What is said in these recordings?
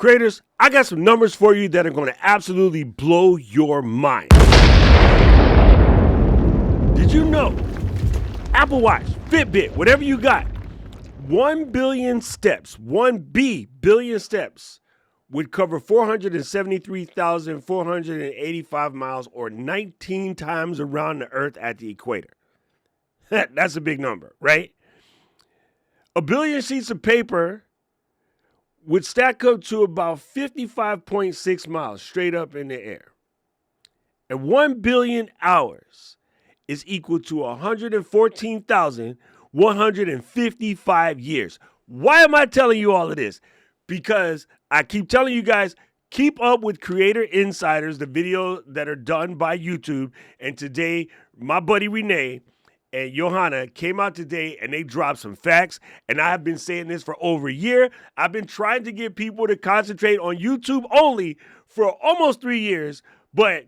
Creators, I got some numbers for you that are going to absolutely blow your mind. Did you know Apple Watch, Fitbit, whatever you got, 1 billion steps, 1 billion steps would cover 473,485 miles or 19 times around the earth at the equator. That's a big number, right? A billion sheets of paper would stack up to about 55.6 miles straight up in the air. And 1 billion hours is equal to 114,155 years. Why am I telling you all of this? Because I keep telling you guys, keep up with Creator Insiders, the videos that are done by YouTube. And today, my buddy Renee and Johanna came out today and they dropped some facts. And I have been saying this for over a year. I've been trying to get people to concentrate on YouTube only for almost 3 years. But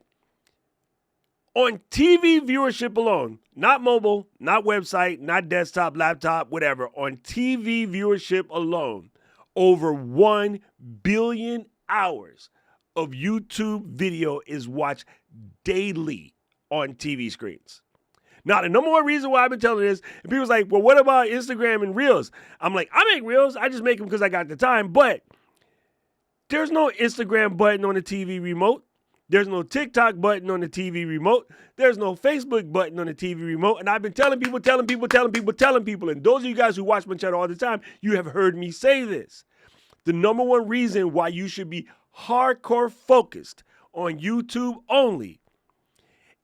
on TV viewership alone, not mobile, not website, not desktop, laptop, whatever, on TV viewership alone, over 1 billion hours of YouTube video is watched daily on TV screens. Now, the number one reason why I've been telling this, and people's like, well, what about Instagram and Reels? I'm like, I make Reels. I just make them because I got the time. But there's no Instagram button on the TV remote. There's no TikTok button on the TV remote. There's no Facebook button on the TV remote. And I've been telling people. And those of you guys who watch my channel all the time, you have heard me say this. The number one reason why you should be hardcore focused on YouTube only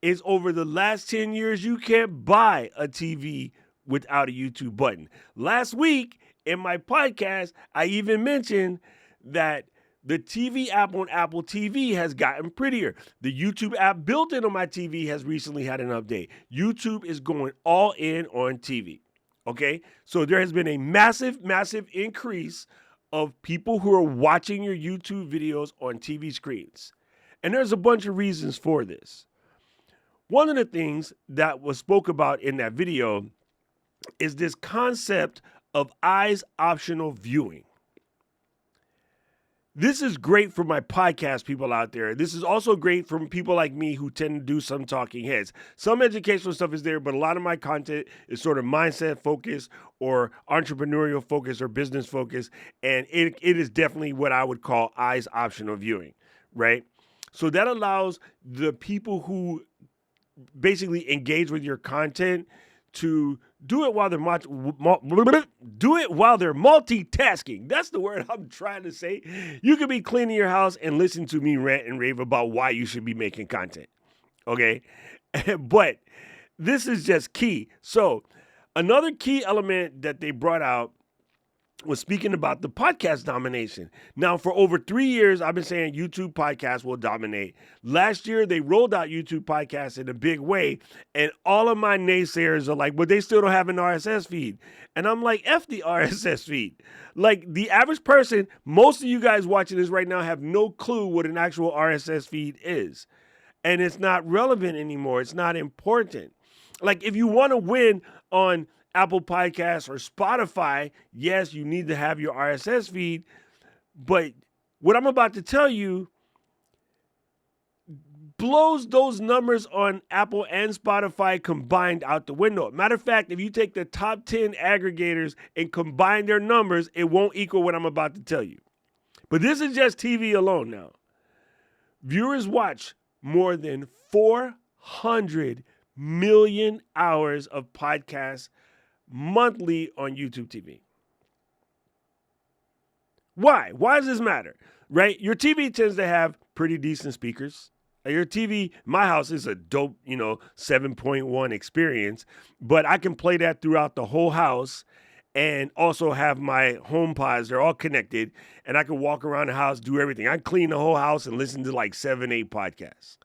is over the last 10 years, you can't buy a TV without a YouTube button. Last week in my podcast, I even mentioned that the TV app on Apple TV has gotten prettier. The YouTube app built in on my TV has recently had an update. YouTube is going all in on TV, okay? So there has been a massive, massive increase of people who are watching your YouTube videos on TV screens. And there's a bunch of reasons for this. One of the things that was spoke about in that video is this concept of eyes optional viewing. This is great for my podcast people out there. This is also great for people like me who tend to do some talking heads. Some educational stuff is there, but a lot of my content is sort of mindset focused or entrepreneurial focused or business focused. And it is definitely what I would call eyes optional viewing, right? So that allows the people who basically engage with your content to do it while they're multitasking. That's the word I'm trying to say. You could be cleaning your house and listen to me rant and rave about why you should be making content. Okay? But this is just key. So another key element that they brought out was speaking about the podcast domination. Now, for over 3 years, I've been saying YouTube podcasts will dominate. Last year, they rolled out YouTube podcasts in a big way, and all of my naysayers are like, but they still don't have an RSS feed. And I'm like, F the RSS feed. Like, the average person, most of you guys watching this right now have no clue what an actual RSS feed is. And it's not relevant anymore. It's not important. Like, if you want to win on Apple Podcasts or Spotify, yes, you need to have your RSS feed. But what I'm about to tell you blows those numbers on Apple and Spotify combined out the window. Matter of fact, if you take the top 10 aggregators and combine their numbers, it won't equal what I'm about to tell you. But this is just TV alone now. Viewers watch more than 400 million hours of podcasts monthly on YouTube TV. Why? Why does this matter? Right? Your TV tends to have pretty decent speakers. Your TV, my house is a dope, 7.1 experience, but I can play that throughout the whole house and also have my home pods. They're all connected and I can walk around the house, do everything. I clean the whole house and listen to like 7, 8 podcasts.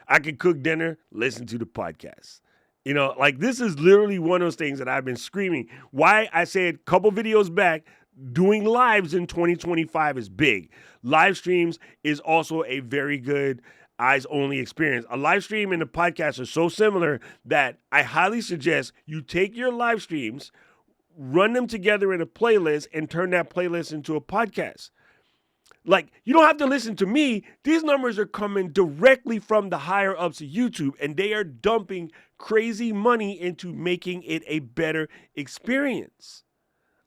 I can cook dinner, listen to the podcast. This is literally one of those things that I've been screaming. Why I said a couple videos back, doing lives in 2025 is big. Live streams is also a very good eyes-only experience. A live stream and a podcast are so similar that I highly suggest you take your live streams, run them together in a playlist, and turn that playlist into a podcast. Like, you don't have to listen to me. These numbers are coming directly from the higher ups of YouTube, and they are dumping crazy money into making it a better experience.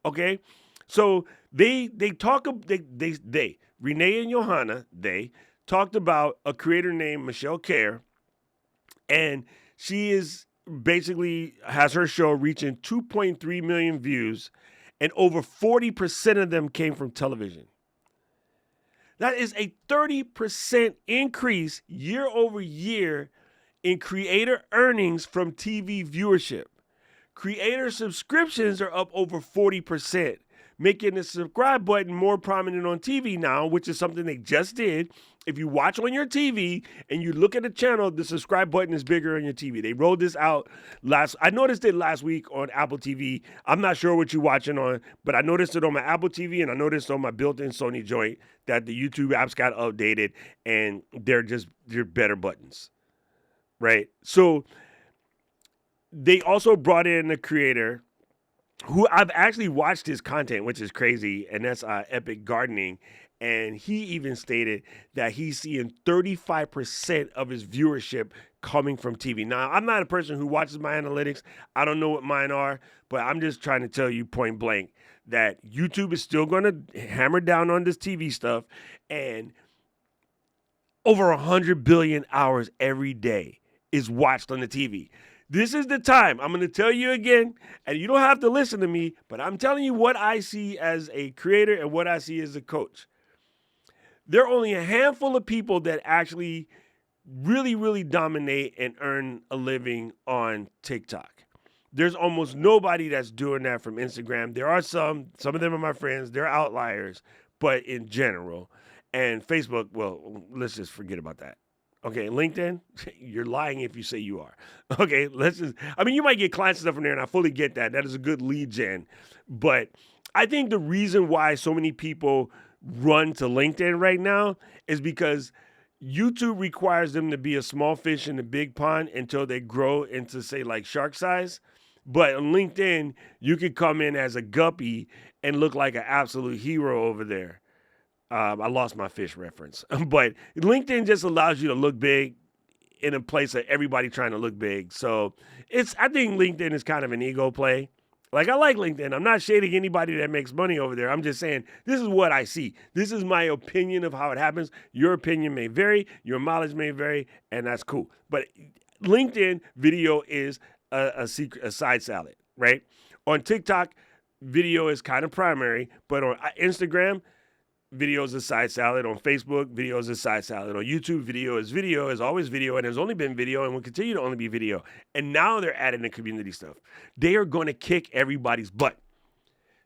Okay? So they talk they Renee and Johanna, they talked about a creator named Michelle Kerr, and she is basically has her show reaching 2.3 million views, and over 40% of them came from television. That is a 30% increase year over year in creator earnings from TV viewership. Creator subscriptions are up over 40%, making the subscribe button more prominent on TV now, which is something they just did. If you watch on your TV and you look at the channel, the subscribe button is bigger on your TV. They rolled this out I noticed it last week on Apple TV. I'm not sure what you're watching on, but I noticed it on my Apple TV and I noticed on my built-in Sony joint that the YouTube apps got updated and they're better buttons, right? So they also brought in a creator who I've actually watched his content, which is crazy, and that's Epic Gardening. And he even stated that he's seeing 35% of his viewership coming from TV. Now, I'm not a person who watches my analytics. I don't know what mine are, but I'm just trying to tell you point blank that YouTube is still going to hammer down on this TV stuff, and over 100 billion hours every day is watched on the TV. This is the time. I'm going to tell you again, and you don't have to listen to me, but I'm telling you what I see as a creator and what I see as a coach. There are only a handful of people that actually really, really dominate and earn a living on TikTok. There's almost nobody that's doing that from Instagram. There are some of them are my friends. They're outliers, but in general. And Facebook, well, let's just forget about that. Okay, LinkedIn, you're lying if you say you are. Okay, you might get clients and stuff from there, and I fully get that. That is a good lead gen. But I think the reason why so many people run to LinkedIn right now is because YouTube requires them to be a small fish in a big pond until they grow into, say, like shark size. But on LinkedIn, you could come in as a guppy and look like an absolute hero over there. I lost my fish reference, but LinkedIn just allows you to look big in a place of everybody trying to look big. So I think LinkedIn is kind of an ego play. Like, I like LinkedIn. I'm not shading anybody that makes money over there. I'm just saying, this is what I see. This is my opinion of how it happens. Your opinion may vary. Your mileage may vary, and that's cool. But LinkedIn video is a side salad, right? On TikTok, video is kind of primary, but on Instagram, video is a side salad. On Facebook, video is a side salad. On YouTube, video is always video, and has only been video and will continue to only be video. And now they're adding the community stuff. They are going to kick everybody's butt.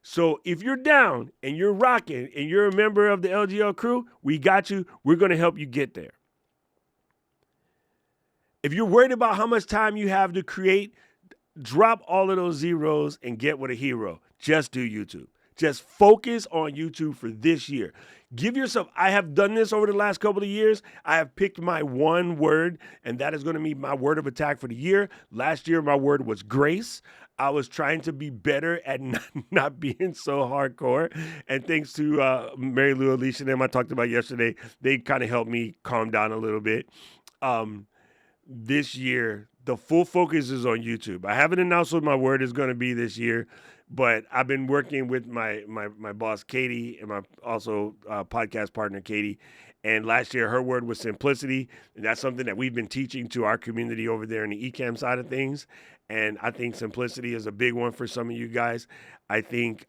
So if you're down and you're rocking and you're a member of the LGL crew, we got you. We're going to help you get there. If you're worried about how much time you have to create, drop all of those zeros and get with a hero. Just do YouTube. Just focus on YouTube for this year. Give yourself, I have done this over the last couple of years. I have picked my one word, and that is going to be my word of attack for the year. Last year, my word was grace. I was trying to be better at not being so hardcore. And thanks to Mary Lou, Alicia, and them I talked about yesterday, they kind of helped me calm down a little bit. This year, the full focus is on YouTube. I haven't announced what my word is going to be this year, but I've been working with my boss, Katie, and my also podcast partner, Katie. And last year, her word was simplicity. And that's something that we've been teaching to our community over there in the eCam side of things. And I think simplicity is a big one for some of you guys. I think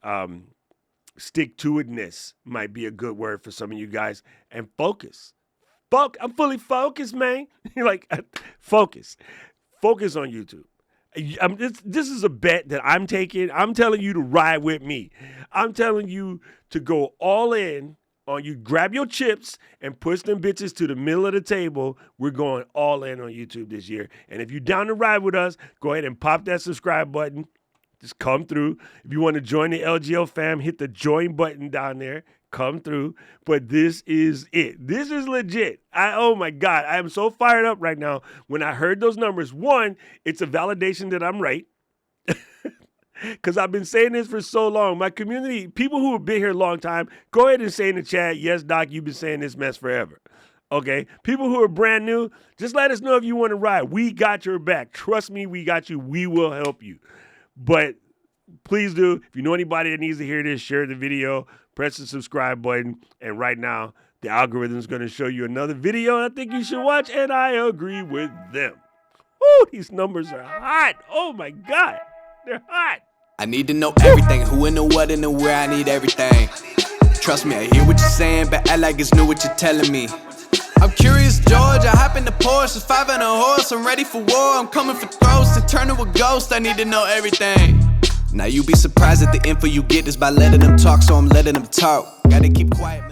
stick-to-itness might be a good word for some of you guys. And focus. I'm fully focused, man. Like, focus. Focus on YouTube. This is a bet that I'm taking. I'm telling you to ride with me. I'm telling you to go all in on you. Grab your chips and push them bitches to the middle of the table. We're going all in on YouTube this year. And if you're down to ride with us, go ahead and pop that subscribe button. Just come through. If you want to join the LGL fam, hit the join button down there. Come through. But this is it. This is legit. Oh my God. I am so fired up right now. When I heard those numbers, one, it's a validation that I'm right. because I've been saying this for so long. My community, people who have been here a long time, go ahead and say in the chat, yes, Doc, you've been saying this mess forever. Okay? People who are brand new, just let us know if you want to ride. We got your back. Trust me, we got you. We will help you. But please do, if you know anybody that needs to hear this, share the video, press the subscribe button, and right now, the algorithm is going to show you another video I think you should watch, and I agree with them. Woo, these numbers are hot. Oh, my God. They're hot. I need to know everything. Who and the what and the where. I need everything. Trust me, I hear what you're saying, but act like it's new what you're telling me. I'm curious, George. I hop in the Porsche. It's 5 on a horse. I'm ready for war. I'm coming for throats to turn to a ghost. I need to know everything. Now you be surprised at the info you get is by letting them talk, so I'm letting them talk. Gotta keep quiet.